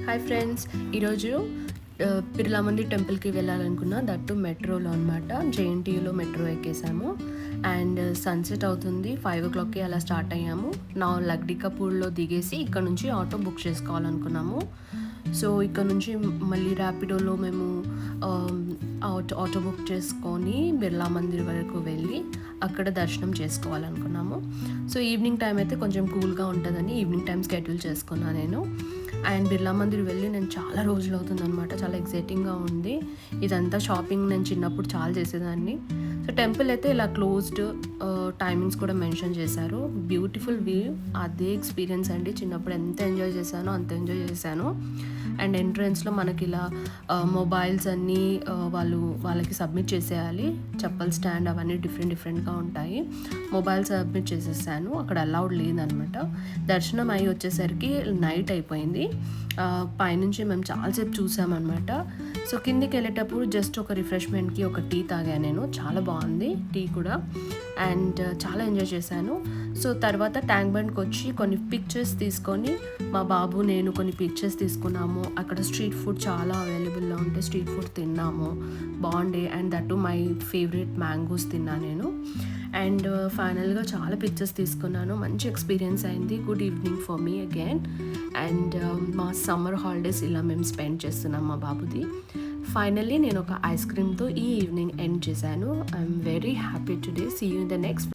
Hi friends, ఈరోజు బిర్లా మందిర్ టెంపుల్కి వెళ్ళాలనుకున్నా. That మెట్రోలో అనమాట. జేఎన్టీయూలో మెట్రో ఎక్కేసాము అండ్ సన్సెట్ అవుతుంది. 5 o'clockకి అలా స్టార్ట్ అయ్యాము. నా లగ్డికపూర్లో దిగేసి ఇక్కడ నుంచి ఆటో బుక్ చేసుకోవాలనుకున్నాము. సో ఇక్కడ నుంచి మళ్ళీ ర్యాపిడోలో మేము ఆటో బుక్ చేసుకొని బిర్లా మందిర్ వరకు వెళ్ళి అక్కడ దర్శనం చేసుకోవాలనుకున్నాము. సో ఈవినింగ్ టైం అయితే కొంచెం కూల్గా ఉంటుందని ఈవినింగ్ టైం స్కెడ్యూల్ చేసుకున్నాను నేను. అండ్ బిర్లా మందిర్ వెళ్ళి నేను చాలా రోజులు అవుతుందన్నమాట. చాలా ఎగ్జైటింగ్గా ఉంది. ఇదంతా షాపింగ్ నేను చిన్నప్పుడు చాలా చేసేదాన్ని. సో టెంపుల్ అయితే ఇలా క్లోజ్డ్, టైమింగ్స్ కూడా మెన్షన్ చేశారు. బ్యూటిఫుల్ వ్యూ, అదే ఎక్స్పీరియన్స్ అండి. చిన్నప్పుడు ఎంత ఎంజాయ్ చేశానో అంత ఎంజాయ్ చేశాను. అండ్ ఎంట్రన్స్లో మనకి ఇలా మొబైల్స్ అన్నీ వాళ్ళకి సబ్మిట్ చేసేయాలి. చెప్పల్ స్టాండ్ అవన్నీ డిఫరెంట్గా ఉంటాయి. మొబైల్ సబ్మిట్ చేసేసాను. అక్కడ అలౌడ్ లేదనమాట. దర్శనం అయ్యి వచ్చేసరికి నైట్ అయిపోయింది. పైనుంచి మేము చాలాసేపు చూసామన్నమాట. సో కిందికి వెళ్ళేటప్పుడు జస్ట్ ఒక రిఫ్రెష్మెంట్కి ఒక టీ తాగాను నేను. చాలా బాగుంది టీ కూడా. అండ్ చాలా ఎంజాయ్ చేశాను. సో తర్వాత ట్యాంక్ బండ్కి వచ్చి కొన్ని పిక్చర్స్ తీసుకొని మా బాబు నేను కొన్ని పిక్చర్స్ తీసుకున్నాము. అక్కడ స్ట్రీట్ ఫుడ్ చాలా అవైలబుల్లో ఉంటే స్ట్రీట్ ఫుడ్ తిన్నాము. బాగుండే. And that my favourite mangoes తిన్నా నేను. అండ్ ఫైనల్గా చాలా పిక్చర్స్ తీసుకున్నాను. మంచి ఎక్స్పీరియన్స్ అయింది. Good evening for me again. And మా సమ్మర్ హాలిడేస్ ఇలా మేము స్పెండ్ చేస్తున్నాం మా బాబుది. ఫైనల్లీ నేను ఒక ఐస్ క్రీమ్తో ఈ ఈవినింగ్ ఎండ్ చేశాను. I'm very happy today. See you in the next